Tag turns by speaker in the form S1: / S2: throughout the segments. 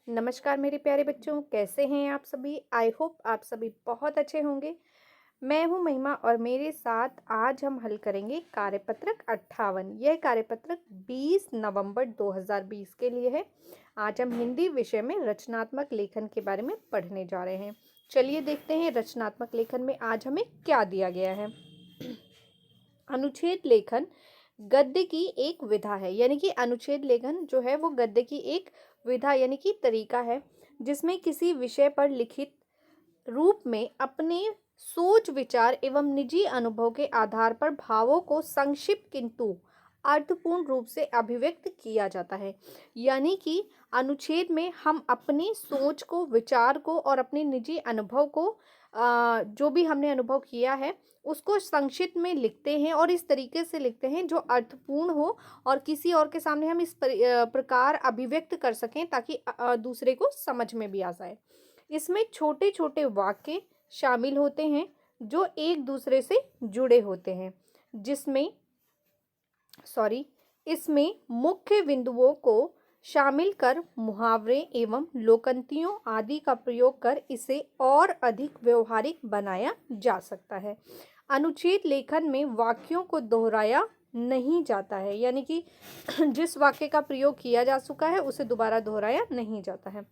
S1: नमस्कार मेरे प्यारे बच्चों, कैसे हैं आप सभी। आई होप आप सभी बहुत अच्छे होंगे। मैं हूं महिमा और मेरे साथ आज हम हल करेंगे कार्यपत्रक 58। यह कार्यपत्रक 20 नवंबर 2020 के लिए है। आज हम हिंदी विषय में रचनात्मक लेखन के बारे में पढ़ने जा रहे हैं। चलिए देखते हैं रचनात्मक लेखन में आज हमें क्या दिया गया है। अनुच्छेद लेखन गद्य की एक विधा है, यानी कि अनुच्छेद लेखन जो है वो गद्य की एक विधा यानी कि तरीका है जिसमें किसी विषय पर लिखित रूप में अपने सोच विचार एवं निजी अनुभव के आधार पर भावों को संक्षिप्त किंतु अर्थपूर्ण रूप से अभिव्यक्त किया जाता है। यानी कि अनुच्छेद में हम अपनी सोच को, विचार को और अपने निजी अनुभव को जो भी हमने अनुभव किया है उसको संक्षिप्त में लिखते हैं और इस तरीके से लिखते हैं जो अर्थपूर्ण हो और किसी और के सामने हम इस प्रकार अभिव्यक्त कर सकें ताकि दूसरे को समझ में भी आ जाए। इसमें छोटे छोटे वाक्य शामिल होते हैं जो एक दूसरे से जुड़े होते हैं, इसमें मुख्य बिंदुओं को शामिल कर मुहावरे एवं लोकोक्तियों आदि का प्रयोग कर इसे और अधिक व्यवहारिक बनाया जा सकता है। अनुच्छेद लेखन में वाक्यों को दोहराया नहीं जाता है, यानी कि जिस वाक्य का प्रयोग किया जा चुका है उसे दोबारा दोहराया नहीं जाता है।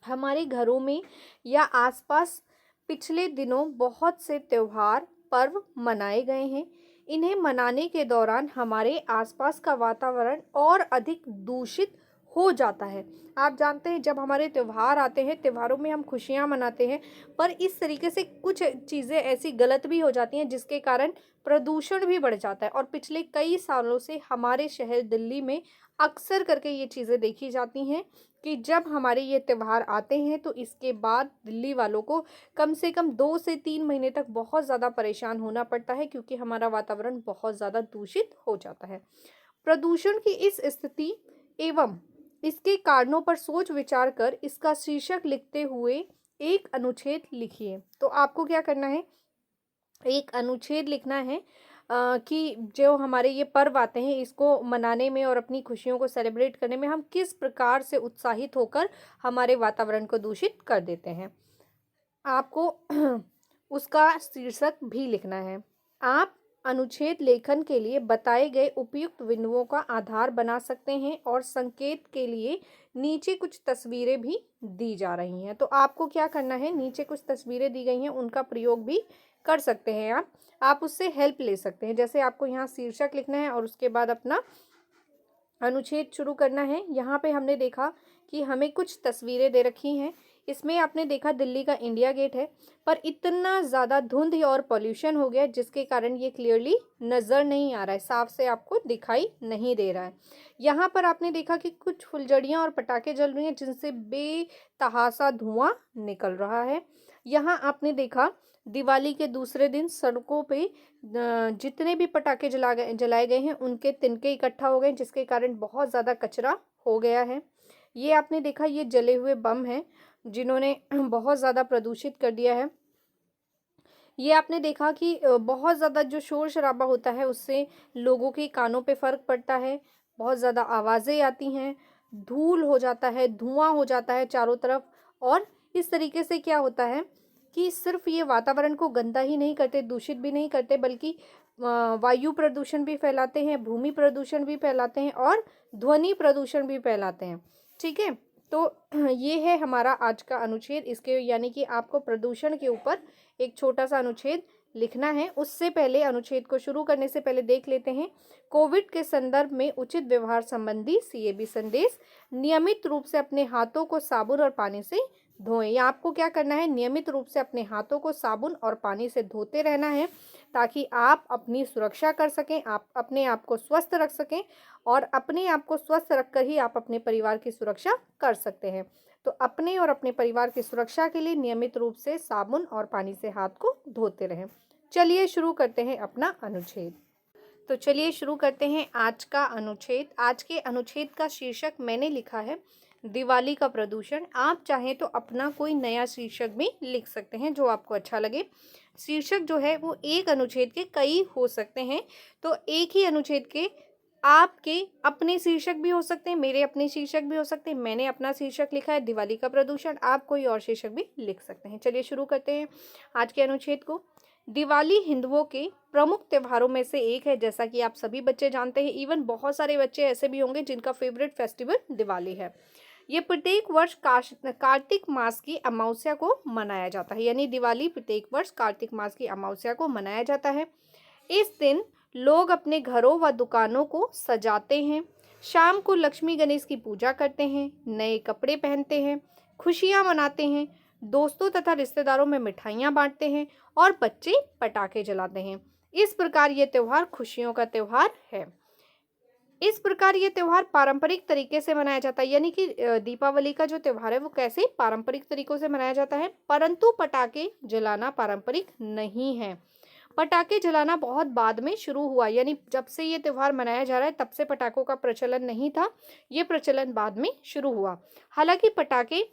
S1: हमारे घरों में या आसपास पिछले दिनों बहुत से त्योहार पर्व मनाए गए हैं। इन्हें मनाने के दौरान हमारे आसपास का वातावरण और अधिक दूषित हो जाता है। आप जानते हैं जब हमारे त्योहार आते हैं, त्योहारों में हम खुशियां मनाते हैं, पर इस तरीके से कुछ चीज़ें ऐसी गलत भी हो जाती हैं जिसके कारण प्रदूषण भी बढ़ जाता है। और पिछले कई सालों से हमारे शहर दिल्ली में अक्सर करके ये चीज़ें देखी जाती हैं कि जब हमारे ये त्योहार आते हैं तो इसके बाद दिल्ली वालों को कम से कम 2 से 3 महीने तक बहुत ज़्यादा परेशान होना पड़ता है क्योंकि हमारा वातावरण बहुत ज़्यादा दूषित हो जाता है। प्रदूषण की इस स्थिति एवं इसके कारणों पर सोच विचार कर इसका शीर्षक लिखते हुए एक अनुच्छेद लिखिए। तो आपको क्या करना है, एक अनुच्छेद लिखना है कि जो हमारे ये पर्व आते हैं इसको मनाने में और अपनी खुशियों को सेलिब्रेट करने में हम किस प्रकार से उत्साहित होकर हमारे वातावरण को दूषित कर देते हैं। आपको उसका शीर्षक भी लिखना है। आप अनुच्छेद लेखन के लिए बताए गए उपयुक्त बिंदुओं का आधार बना सकते हैं और संकेत के लिए नीचे कुछ तस्वीरें भी दी जा रही हैं। तो आपको क्या करना है, नीचे कुछ तस्वीरें दी गई हैं उनका प्रयोग भी कर सकते हैं। आप उससे हेल्प ले सकते हैं। जैसे आपको यहाँ शीर्षक लिखना है और उसके बाद अपना अनुच्छेद शुरू करना है। यहाँ पे हमने देखा कि हमें कुछ तस्वीरें दे रखी हैं। इसमें आपने देखा दिल्ली का इंडिया गेट है, पर इतना ज़्यादा धुंध और पॉल्यूशन हो गया जिसके कारण ये क्लियरली नज़र नहीं आ रहा है, साफ से आपको दिखाई नहीं दे रहा है। यहाँ पर आपने देखा कि कुछ फुलझड़ियाँ और पटाखे जल रही हैं जिनसे बेतहासा धुआं निकल रहा है। यहाँ आपने देखा दिवाली के दूसरे दिन सड़कों पे जितने भी पटाखे जलाए गए हैं उनके तिनके इकट्ठा हो गए जिसके कारण बहुत ज़्यादा कचरा हो गया है। ये आपने देखा ये जले हुए बम हैं जिन्होंने बहुत ज़्यादा प्रदूषित कर दिया है। ये आपने देखा कि बहुत ज़्यादा जो शोर शराबा होता है उससे लोगों के कानों पे फ़र्क पड़ता है, बहुत ज़्यादा आवाज़ें आती हैं, धूल हो जाता है, धुआं हो जाता है चारों तरफ। और इस तरीके से क्या होता है कि सिर्फ ये वातावरण को गंदा ही नहीं करते, दूषित भी नहीं करते, बल्कि वायु प्रदूषण भी फैलाते हैं, भूमि प्रदूषण भी फैलाते हैं और ध्वनि प्रदूषण भी फैलाते हैं। ठीक है, तो ये है हमारा आज का अनुच्छेद। इसके यानी कि आपको प्रदूषण के ऊपर एक छोटा सा अनुच्छेद लिखना है। उससे पहले अनुच्छेद को शुरू करने से पहले देख लेते हैं कोविड के संदर्भ में उचित व्यवहार संबंधी सीएबी संदेश। नियमित रूप से अपने हाथों को साबुन और पानी से धोएं। या आपको क्या करना है, नियमित रूप से अपने हाथों को साबुन और पानी से धोते रहना है ताकि आप अपनी सुरक्षा कर सकें, आप अपने आप को स्वस्थ रख सकें और अपने आप को स्वस्थ रखकर ही आप अपने परिवार की सुरक्षा कर सकते हैं। तो अपने और अपने परिवार की सुरक्षा के लिए नियमित रूप से साबुन और पानी से हाथ को धोते रहें। चलिए शुरू करते हैं अपना अनुच्छेद। तो चलिए शुरू करते हैं आज का अनुच्छेद। आज के अनुच्छेद का शीर्षक मैंने लिखा है दिवाली का प्रदूषण। आप चाहें तो अपना कोई नया शीर्षक भी लिख सकते हैं जो आपको अच्छा लगे। शीर्षक जो है वो एक अनुच्छेद के कई हो सकते हैं, तो एक ही अनुच्छेद के आपके अपने शीर्षक भी हो सकते हैं, मेरे अपने शीर्षक भी हो सकते हैं। मैंने अपना शीर्षक लिखा है दिवाली का प्रदूषण, आप कोई और शीर्षक भी लिख सकते हैं। चलिए शुरू करते हैं आज के अनुच्छेद को। दिवाली हिंदुओं के प्रमुख त्योहारों में से एक है, जैसा कि आप सभी बच्चे जानते हैं। इवन बहुत सारे बच्चे ऐसे भी होंगे जिनका फेवरेट फेस्टिवल दिवाली है। ये प्रत्येक वर्ष कार्तिक मास की अमावस्या को मनाया जाता है, यानी दिवाली प्रत्येक वर्ष कार्तिक मास की अमावस्या को मनाया जाता है। इस दिन लोग अपने घरों व दुकानों को सजाते हैं, शाम को लक्ष्मी गणेश की पूजा करते हैं, नए कपड़े पहनते हैं, खुशियां मनाते हैं, दोस्तों तथा रिश्तेदारों में मिठाइयां बांटते हैं और बच्चे पटाखे जलाते हैं। इस प्रकार ये त्यौहार खुशियों का त्यौहार है। इस प्रकार ये त्यौहार पारंपरिक तरीके से मनाया जाता है, यानी कि दीपावली का जो त्यौहार है वो कैसे पारंपरिक तरीकों से मनाया जाता है, परंतु पटाखे जलाना पारंपरिक नहीं है। पटाखे जलाना बहुत बाद में शुरू हुआ, यानी जब से ये त्यौहार मनाया जा रहा है तब से पटाखों का प्रचलन नहीं था, ये प्रचलन बाद में शुरू हुआ। हालांकि पटाखे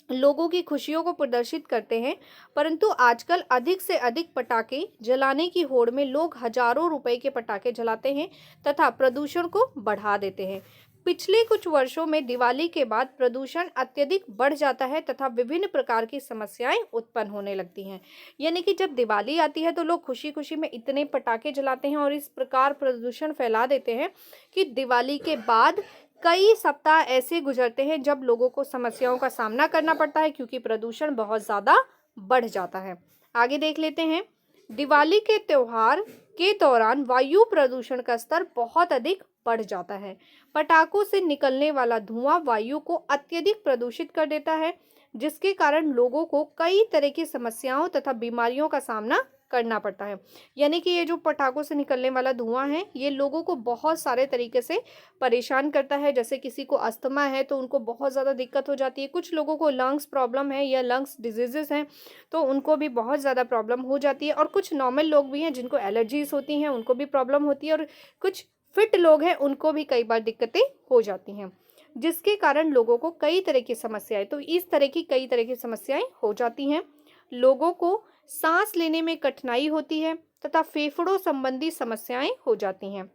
S1: लोगों की खुशियों को प्रदर्शित करते हैं, परंतु आजकल अधिक से अधिक पटाखे जलाने की होड़ में लोग हजारों रुपए के पटाखे जलाते हैं तथा प्रदूषण को बढ़ा देते हैं। पिछले कुछ वर्षों में दिवाली के बाद प्रदूषण अत्यधिक बढ़ जाता है तथा विभिन्न प्रकार की समस्याएं उत्पन्न होने लगती हैं। यानी कि जब दिवाली आती है तो लोग खुशी खुशी में इतने पटाखे जलाते हैं और इस प्रकार प्रदूषण फैला देते हैं कि दिवाली के बाद कई सप्ताह ऐसे गुजरते हैं जब लोगों को समस्याओं का सामना करना पड़ता है, क्योंकि प्रदूषण बहुत ज़्यादा बढ़ जाता है। आगे देख लेते हैं। दिवाली के त्यौहार के दौरान वायु प्रदूषण का स्तर बहुत अधिक बढ़ जाता है। पटाखों से निकलने वाला धुआं वायु को अत्यधिक प्रदूषित कर देता है, जिसके कारण लोगों को कई तरह की समस्याओं तथा बीमारियों का सामना करना पड़ता है। यानी कि ये जो पटाखों से निकलने वाला धुआं है ये लोगों को बहुत सारे तरीके से परेशान करता है। जैसे किसी को अस्थमा है तो उनको बहुत ज़्यादा दिक्कत हो जाती है, कुछ लोगों को लंग्स प्रॉब्लम है या लंग्स डिजीजेस हैं तो उनको भी बहुत ज़्यादा प्रॉब्लम हो जाती है, और कुछ नॉर्मल लोग भी हैं जिनको एलर्जीज होती हैं उनको भी प्रॉब्लम होती है, और कुछ फिट लोग हैं उनको भी कई बार दिक्कतें हो जाती हैं, जिसके कारण लोगों को कई तरह की समस्याएं, तो इस तरह की कई तरह की समस्याएं हो जाती हैं। लोगों को सांस लेने में कठिनाई होती है तथा फेफड़ों संबंधी समस्याएं हो जाती हैं।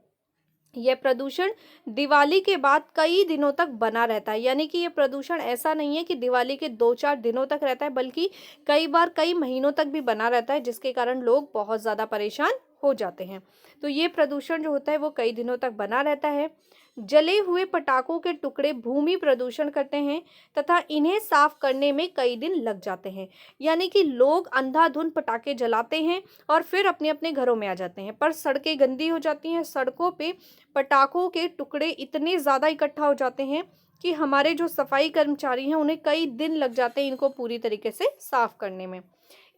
S1: यह प्रदूषण दिवाली के बाद कई दिनों तक बना रहता है, यानी कि यह प्रदूषण ऐसा नहीं है कि दिवाली के 2-4 दिनों तक रहता है, बल्कि कई बार कई महीनों तक भी बना रहता है, जिसके कारण लोग बहुत ज़्यादा परेशान हो जाते हैं। तो ये प्रदूषण जो होता है वो कई दिनों तक बना रहता है। जले हुए पटाखों के टुकड़े भूमि प्रदूषण करते हैं तथा इन्हें साफ करने में कई दिन लग जाते हैं। यानी कि लोग अंधाधुंध पटाखे जलाते हैं और फिर अपने अपने घरों में आ जाते हैं, पर सड़कें गंदी हो जाती हैं, सड़कों पे पटाखों के टुकड़े इतने ज़्यादा इकट्ठा हो जाते हैं कि हमारे जो सफाई कर्मचारी हैं उन्हें कई दिन लग जाते हैं इनको पूरी तरीके से साफ करने में।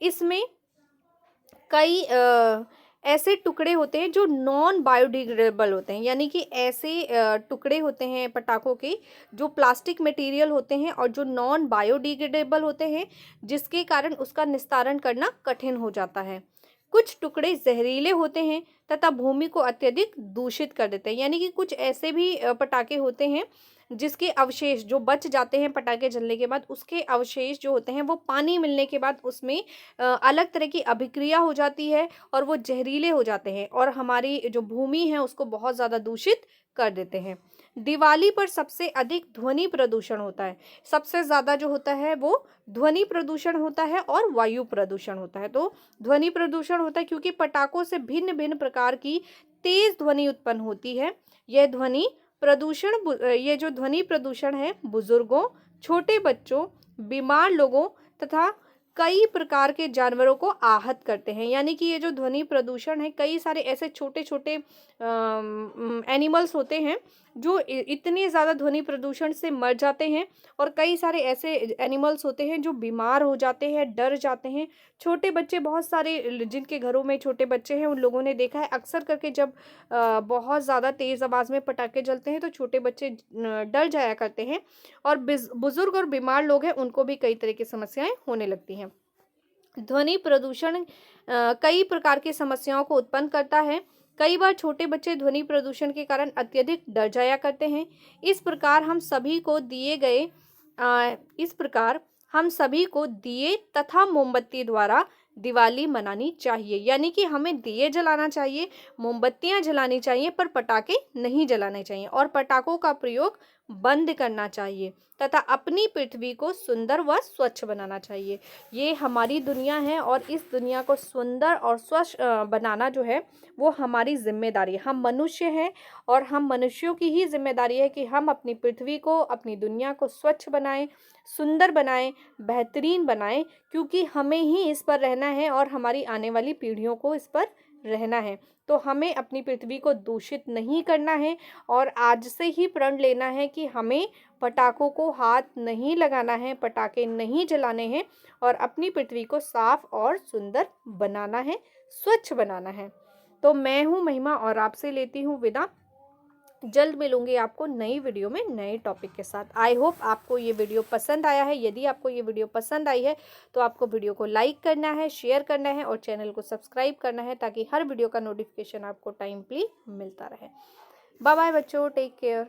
S1: इसमें कई ऐसे टुकड़े होते हैं जो नॉन बायोडिग्रेडेबल होते हैं, यानी कि ऐसे टुकड़े होते हैं पटाखों के जो प्लास्टिक मटेरियल होते हैं और जो नॉन बायोडिग्रेडेबल होते हैं, जिसके कारण उसका निस्तारण करना कठिन हो जाता है। कुछ टुकड़े जहरीले होते हैं तथा भूमि को अत्यधिक दूषित कर देते हैं। यानी कि कुछ ऐसे भी पटाखे होते हैं जिसके अवशेष जो बच जाते हैं पटाखे जलने के बाद, उसके अवशेष जो होते हैं वो पानी मिलने के बाद उसमें अलग तरह की अभिक्रिया हो जाती है और वो जहरीले हो जाते हैं और हमारी जो भूमि है उसको बहुत ज़्यादा दूषित कर देते हैं। दिवाली पर सबसे अधिक ध्वनि प्रदूषण होता है। सबसे ज़्यादा जो होता है वो ध्वनि प्रदूषण होता है और वायु प्रदूषण होता है। तो ध्वनि प्रदूषण होता है क्योंकि पटाखों से भिन्न भिन्न प्रकार की तेज ध्वनि उत्पन्न होती है। ये जो ध्वनि प्रदूषण है बुजुर्गों, छोटे बच्चों, बीमार लोगों तथा कई प्रकार के जानवरों को आहत करते हैं। यानी कि ये जो ध्वनि प्रदूषण है कई सारे ऐसे छोटे छोटे एनिमल्स होते हैं जो इतने ज़्यादा ध्वनि प्रदूषण से मर जाते हैं, और कई सारे ऐसे एनिमल्स होते हैं जो बीमार हो जाते हैं, डर जाते हैं। छोटे बच्चे, बहुत सारे जिनके घरों में छोटे बच्चे हैं उन लोगों ने देखा है अक्सर करके जब बहुत ज़्यादा तेज़ आवाज़ में पटाखे जलते हैं तो छोटे बच्चे डर जाया करते हैं, और बुजुर्ग और बीमार लोग हैं उनको भी कई तरह की समस्याएं होने लगती हैं। ध्वनि प्रदूषण कई प्रकार की समस्याओं को उत्पन्न करता है। कई बार छोटे बच्चे ध्वनि प्रदूषण के कारण अत्यधिक डर जाया करते हैं। इस प्रकार हम सभी को दिए तथा मोमबत्ती द्वारा दिवाली मनानी चाहिए। यानी कि हमें दिए जलाना चाहिए, मोमबत्तियां जलानी चाहिए, पर पटाखे नहीं जलाने चाहिए और पटाखों का प्रयोग बंद करना चाहिए तथा अपनी पृथ्वी को सुंदर व स्वच्छ बनाना चाहिए। ये हमारी दुनिया है और इस दुनिया को सुंदर और स्वच्छ बनाना जो है वो हमारी जिम्मेदारी है। हम मनुष्य हैं और हम मनुष्यों की ही जिम्मेदारी है कि हम अपनी पृथ्वी को, अपनी दुनिया को स्वच्छ बनाएं, सुंदर बनाएं, बेहतरीन बनाएं, क्योंकि हमें ही इस पर रहना है और हमारी आने वाली पीढ़ियों को इस पर रहना है। तो हमें अपनी पृथ्वी को दूषित नहीं करना है और आज से ही प्रण लेना है कि हमें पटाखों को हाथ नहीं लगाना है, पटाखे नहीं जलाने हैं और अपनी पृथ्वी को साफ और सुंदर बनाना है, स्वच्छ बनाना है। तो मैं हूँ महिमा और आपसे लेती हूँ विदा। जल्द मिलूंगी आपको नई वीडियो में नए टॉपिक के साथ। आई होप आपको ये वीडियो पसंद आया है। यदि आपको ये वीडियो पसंद आई है तो आपको वीडियो को लाइक करना है, शेयर करना है और चैनल को सब्सक्राइब करना है ताकि हर वीडियो का नोटिफिकेशन आपको टाइमली मिलता रहे। बाय बाय बच्चों, टेक केयर।